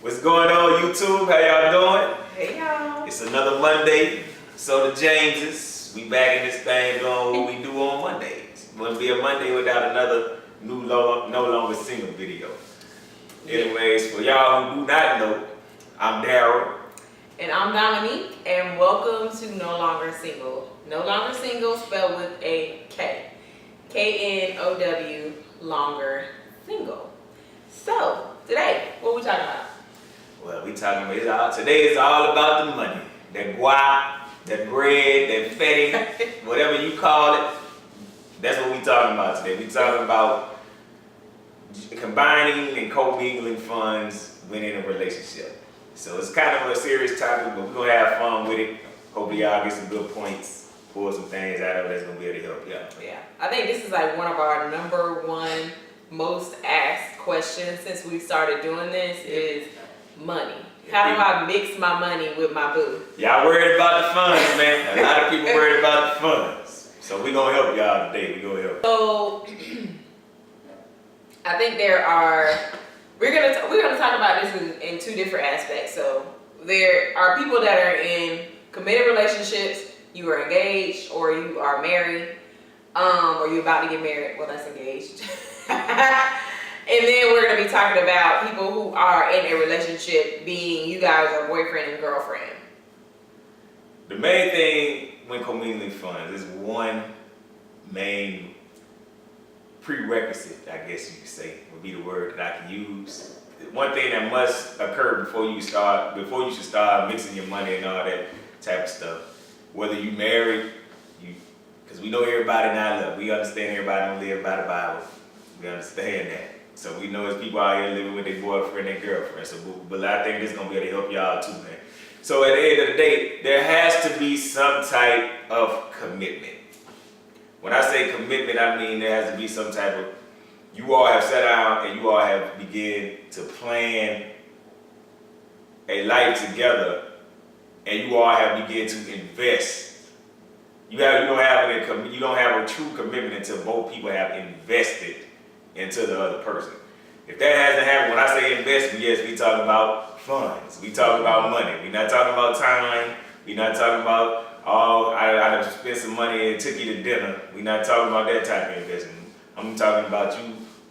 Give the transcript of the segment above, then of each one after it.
What's going on, YouTube? How y'all doing? Hey y'all. It's another Monday. So the Jameses, we back in this thing doing what we do on Mondays. Wouldn't be a Monday without another No Longer Single video. Anyways, for y'all who do not know, I'm Daryl. And I'm Dominique, and welcome to No Longer Single. No Longer Single spelled with a K. K-N-O-W, longer single. So, today, what are we talking about? Well, today is all about the money. That guap, that bread, that fetty, whatever you call it. That's what we talking about today. We talking about combining and co-mingling funds when in a relationship. So it's kind of a serious topic, but we're gonna have fun with it. Hopefully y'all get some good points, pull some things out of it that's gonna be able to help y'all. Yeah, I think this is like one of our number one most asked questions since we started doing this is money. How do I mix my money with my boo? Y'all worried about the funds, man. A lot of people worried about the funds. So we're gonna help y'all today. We're gonna help. So I think we're gonna talk about this in two different aspects. So there are people that are in committed relationships, you are engaged or you are married, or you're about to get married. Well, that's engaged. And then we're gonna be talking about people who are in a relationship, being you guys are boyfriend and girlfriend. The main thing when commingling funds is one main prerequisite, I guess you could say, would be the word that I can use. One thing that must occur before you should start mixing your money and all that type of stuff. Whether you married, because we know everybody not love. We understand everybody don't live by the Bible. We understand that. So we know there's people out here living with their boyfriend and girlfriend. So, but I think this is gonna be able to help y'all too, man. So at the end of the day, there has to be some type of commitment. When I say commitment, I mean there has to be some type of, you all have sat down and you all have begun to plan a life together, and you all have begun to invest. You don't have a true commitment until both people have invested into the other person. If that hasn't happened, when I say investment, yes, we talking about funds. We talking about money. We're not talking about time. We're not talking about, I spent some money and took you to dinner. We're not talking about that type of investment. I'm talking about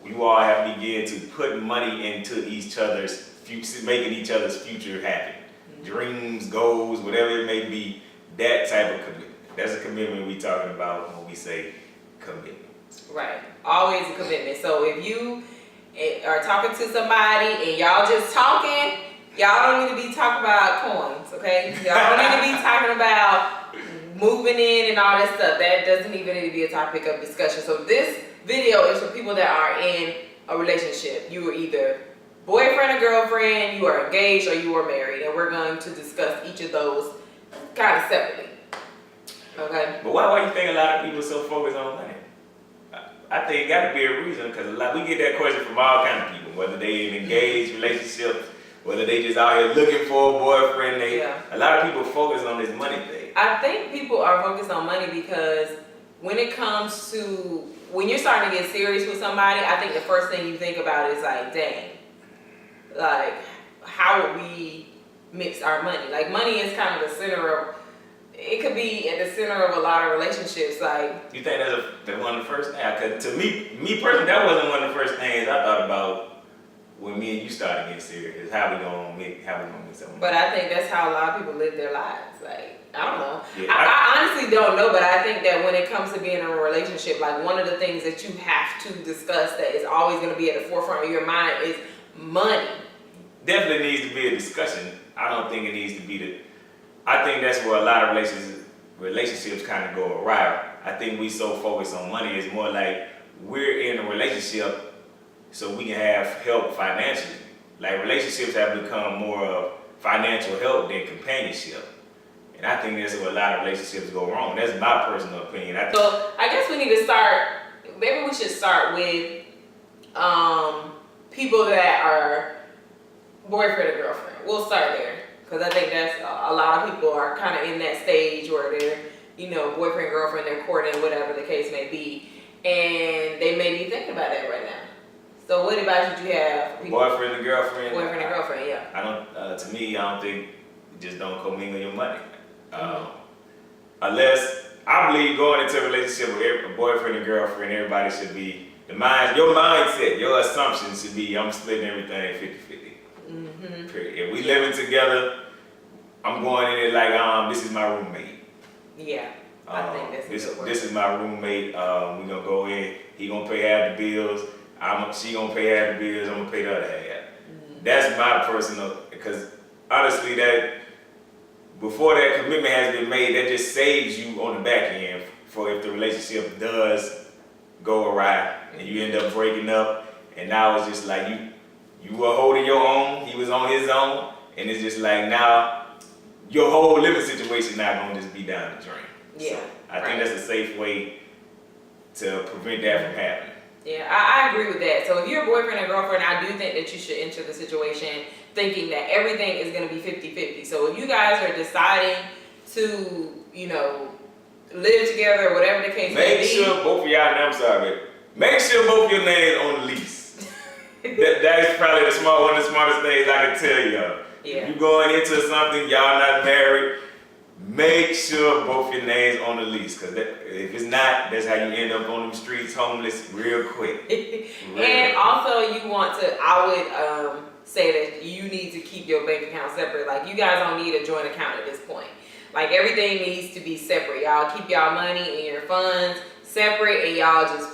you all have begun to put money into each other's future, making each other's future happen. Dreams, goals, whatever it may be, that type of commitment. That's a commitment we talking about when we say commitment. Right. Always a commitment. So if you are talking to somebody and y'all just talking, y'all don't need to be talking about coins, okay? Y'all don't need to be talking about moving in and all that stuff. That doesn't even need to be a topic of discussion. So this video is for people that are in a relationship. You are either boyfriend or girlfriend, you are engaged, or you are married. And we're going to discuss each of those kind of separately. Okay? But why you think a lot of people are so focused on money? I think it got to be a reason, because we get that question from all kinds of people, whether they in engaged relationships, whether they just out here looking for a boyfriend. A lot of people focus on this money thing. I think people are focused on money because when it comes to, when you're starting to get serious with somebody, I think the first thing you think about is like, dang, like, how would we mix our money? Like, money is kind of the center of, it could be at the center of a lot of relationships. Like, you think that's one of the first things? Because to me personally, that wasn't one of the first things I thought about when me and you started getting serious. Is how we gonna mix something. But I think that's how a lot of people live their lives. Like, I don't know. Yeah, I honestly don't know, but I think that when it comes to being in a relationship, like, one of the things that you have to discuss that is always going to be at the forefront of your mind is money. Definitely needs to be a discussion. I don't think it needs to be I think that's where a lot of relationships kind of go awry. I think we so focused on money. It's more like we're in a relationship so we can have help financially. Like, relationships have become more of financial help than companionship. And I think that's where a lot of relationships go wrong. That's my personal opinion. So I guess we need to start, maybe we should start with people that are boyfriend or girlfriend. We'll start there. Because I think that's a lot of people are kind of in that stage where they're, boyfriend, girlfriend, they're courting, whatever the case may be. And they may be thinking about that right now. So what advice would you have for people? Boyfriend and girlfriend. Boyfriend and girlfriend, yeah. I don't. To me, I don't think just don't commingle your money. Unless I believe going into a relationship with a boyfriend and girlfriend, everybody should be your mindset, your assumption should be I'm splitting everything 50-50. Period. If we living together, I'm going in it like this is my roommate. Yeah. I think that's a good word. This is my roommate. We gonna go in. He gonna pay half the bills. She gonna pay half the bills. I'm gonna pay the other half. That's my personal. Because honestly, that before that commitment has been made, that just saves you on the back end for if the relationship does go awry and you end up breaking up, and now it's just like you were holding your own. He was on his own, and it's just like now your whole living situation not gonna just be down the drain. Yeah. So I think that's a safe way to prevent that from happening. Yeah, I agree with that. So if you're a boyfriend and girlfriend, I do think that you should enter the situation thinking that everything is going to be 50-50. So if you guys are deciding to, live together or whatever the case may be. Make sure both of y'all, and I'm sorry, make sure both of your names on the lease. that is probably one of the smartest things I can tell y'all. Yeah. If you going into something, y'all not married, make sure both your names on the lease, because if it's not, that's how you end up on them streets homeless real quick. And also I would say that you need to keep your bank account separate. Like, you guys don't need a joint account at this point. Like, everything needs to be separate. Y'all keep y'all money and your funds separate, and y'all just,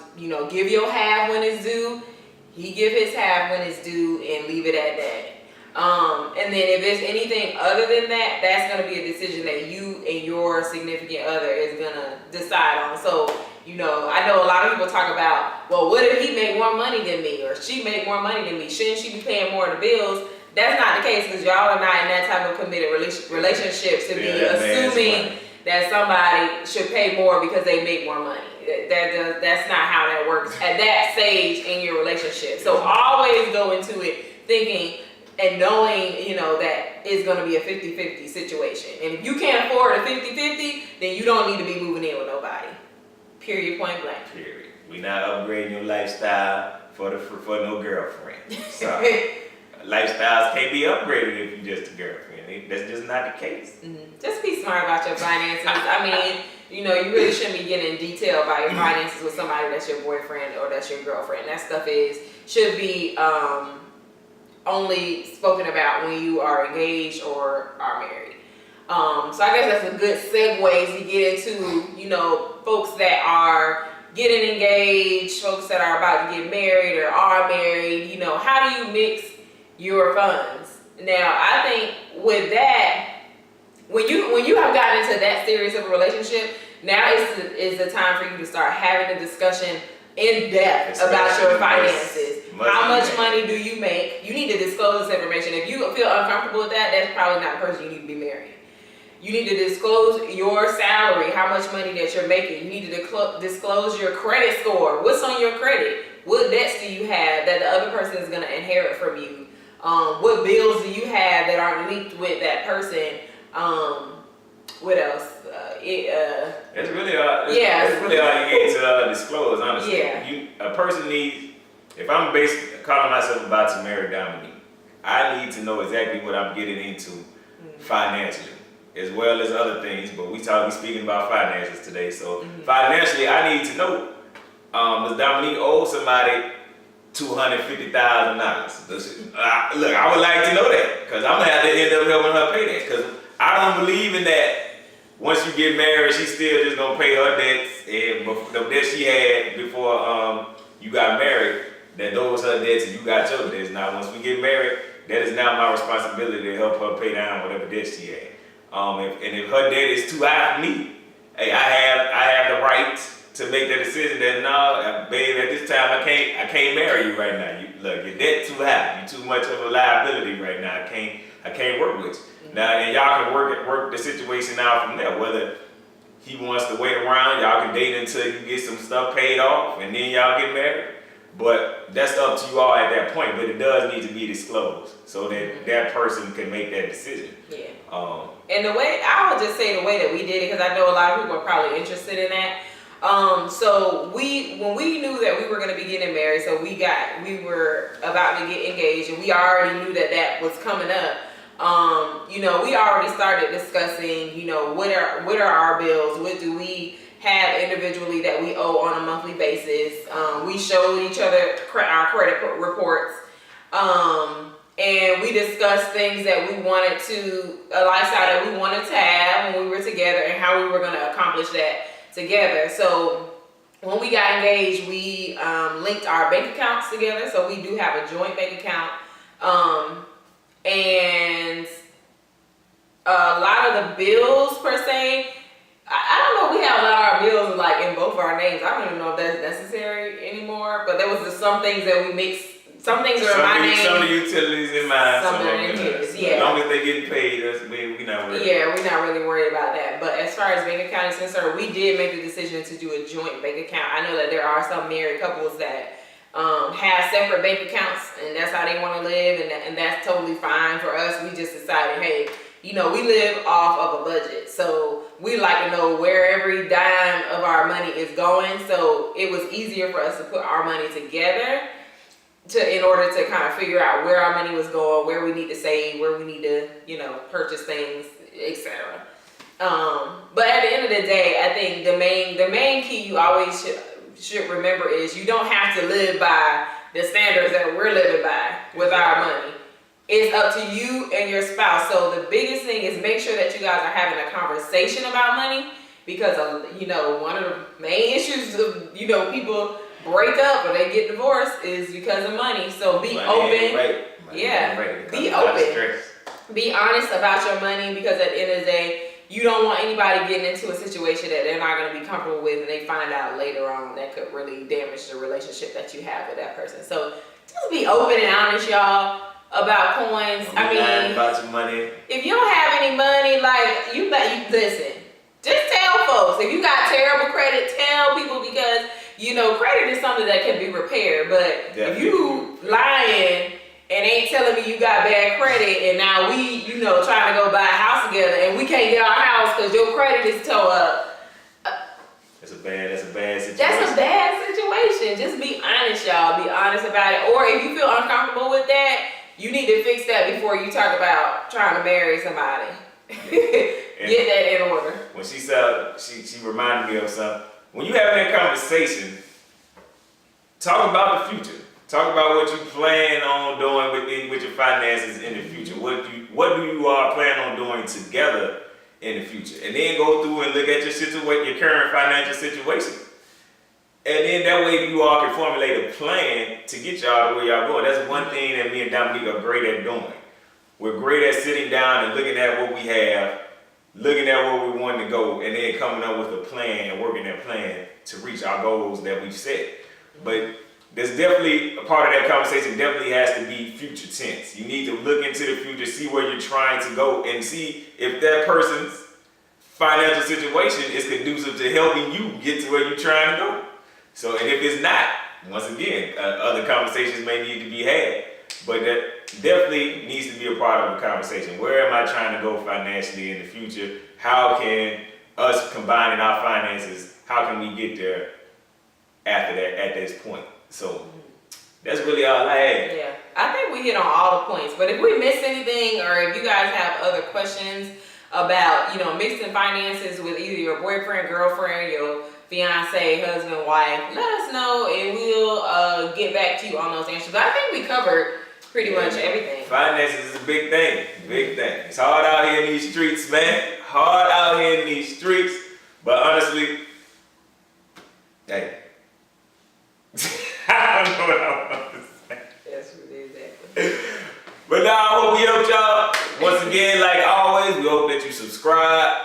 give your half when it's due. He give his half when it's due, and leave it at that. And then if there's anything other than that, that's going to be a decision that you and your significant other is going to decide on. So, I know a lot of people talk about, well, what if he make more money than me, or she make more money than me? Shouldn't she be paying more of the bills? That's not the case, because y'all are not in that type of committed relationships to be assuming that somebody should pay more because they make more money. That's not how that works at that stage in your relationship. So always go into it thinking and knowing, that it's going to be a 50-50 situation. And if you can't afford a 50-50, then you don't need to be moving in with nobody. Period, point blank. Period. We not upgrading your lifestyle for no girlfriend. So lifestyles can't be upgraded if you just a girlfriend. That's just not the case. Just be smart about your finances. I mean, you really shouldn't be getting in detail about your finances with somebody that's your boyfriend or that's your girlfriend. That stuff should be only spoken about when you are engaged or are married. So I guess that's a good segue to get into, folks that are getting engaged, folks that are about to get married or are married. How do you mix your funds? Now, I think with that, when you have gotten into that serious of a relationship, now is the time for you to start having a discussion in depth about your finances. How much money do you make? You need to disclose this information. If you feel uncomfortable with that, that's probably not the person you need to be marrying. You need to disclose your salary, how much money that you're making. You need to disclose your credit score. What's on your credit? What debts do you have that the other person is going to inherit from you? What bills do you have that aren't linked with that person? What else? That's really all. That's really all you need to disclose. Honestly, a person needs. If I'm calling myself about to marry Dominique, I need to know exactly what I'm getting into financially, as well as other things. But we speaking about finances today, so financially, I need to know. Does Dominique owe somebody $250,000? Look, I would like to know that, because I'm gonna have to end up helping her pay that. Because I don't believe in that. Once you get married, she's still just gonna pay her debts and the debt she had before you got married. That those her debts and you got your debts. Now, once we get married, that is now my responsibility to help her pay down whatever debt she had. If her debt is too high for me, hey, I have the right to make that decision that no, babe, at this time I can't marry you right now. Look, your debt too high. You too much of a liability right now. I can't work with you. Now, and y'all can work the situation out from there. Whether he wants to wait around, y'all can date until you get some stuff paid off, and then y'all get married. But that's up to you all at that point. But it does need to be disclosed so that that person can make that decision. Yeah. And I would just say the way that we did it, because I know a lot of people are probably interested in that. So when we knew that we were going to be getting married, so we were about to get engaged, and we already knew that was coming up. You know, we already started discussing, you know, what are our bills? What do we have individually that we owe on a monthly basis? We showed each other our credit reports. And we discussed things that we wanted a lifestyle that we wanted to have when we were together and how we were going to accomplish that together. So when we got engaged, we linked our bank accounts together. So we do have a joint bank account. And a lot of the bills per se, I don't know, we have a lot of our bills like in both of our names. I don't even know if that's necessary anymore, but there was just some things that we mixed. Some things are in my name. Some of the utilities in mine. Some are in his, yeah. As long as they getting paid, we not worried. Yeah, we're not really worried about that. But as far as bank account is concerned, we did make the decision to do a joint bank account. I know that there are some married couples that have separate bank accounts, and that's how they want to live, and that's totally fine. For us, we just decided, hey, you know, we live off of a budget, so we like to know where every dime of our money is going. So it was easier for us to put our money together in order to kind of figure out where our money was going, where we need to save, where we need to, you know, purchase things, etc. But at the end of the day, I think the main key you always should remember is you don't have to live by the standards that we're living by with our money. It's up to you and your spouse. So the biggest thing is make sure that you guys are having a conversation about money, because you know, one of the main issues of, you know, people break up or they get divorced is because of money. So be open. Be open. Be honest about your money, because at the end of the day, you don't want anybody getting into a situation that they're not going to be comfortable with, and they find out later on that could really damage the relationship that you have with that person. So just be open and honest, y'all, about coins. I mean, about your money. If you don't have any money, like you listen. Just tell folks. If you got terrible credit, tell people, because you know credit is something that can be repaired. But Definitely. If you lying and ain't telling me you got bad credit, and now we, you know, trying to go buy a house together and we can't get our house because your credit is tore up. That's a bad situation. That's a bad situation. Just be honest, y'all. Be honest about it. Or if you feel uncomfortable with that, you need to fix that before you talk about trying to marry somebody. Get that in order. When she said, she reminded me of something. When you having that conversation, talk about the future. Talk about what you plan on doing with your finances in the future. What do you plan on doing together in the future? And then go through and look at your current financial situation. And then that way you all can formulate a plan to get y'all to where y'all going. That's one thing that me and Dominique are great at doing. We're great at sitting down and looking at what we have, looking at where we want to go, and then coming up with a plan and working that plan to reach our goals that we've set. But there's definitely a part of that conversation definitely has to be future tense. You need to look into the future, see where you're trying to go, and see if that person's financial situation is conducive to helping you get to where you're trying to go. So, and if it's not, once again, other conversations may need to be had, but that definitely needs to be a part of the conversation. Where am I trying to go financially in the future? How can us combining our finances, how can we get there after that, at this point? So that's really all I had. Yeah, I think we hit on all the points, but if we missed anything, or if you guys have other questions about, you know, mixing finances with either your boyfriend, girlfriend, your fiance, husband, wife, let us know and we'll get back to you on those answers. I think we covered pretty much everything. Finances is a big thing, big thing. It's hard out here in these streets, man. Hard out here in these streets, but honestly, hey. I don't know what I want to say. That's what it is, exactly. But now I hope we helped y'all. Once again, like always, we hope that you subscribe,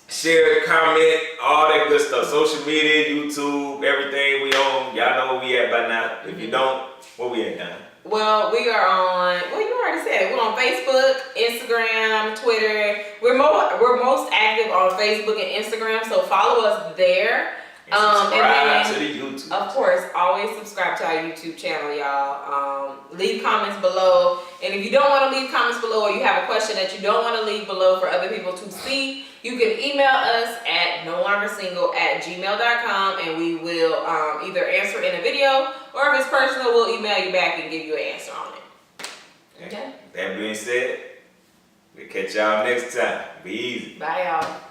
share, comment, all that good stuff. Social media, YouTube, everything we own. Y'all know where we at by now. If you don't, where we at now? Well, we are on, well, you already said it. We're on Facebook, Instagram, Twitter. We're most active on Facebook and Instagram, so follow us there. And subscribe and then, to the YouTube. Of course, always subscribe to our YouTube channel, y'all. Leave comments below. And if if you don't want to leave comments below, or you have a question that you don't want to leave below for other people to see, you can email us at nolongersingle@gmail.com, and we will either answer in a video, or if it's personal, we'll email you back and give you an answer on it. Okay. That being said, we'll catch y'all next time. Be easy. Bye, y'all.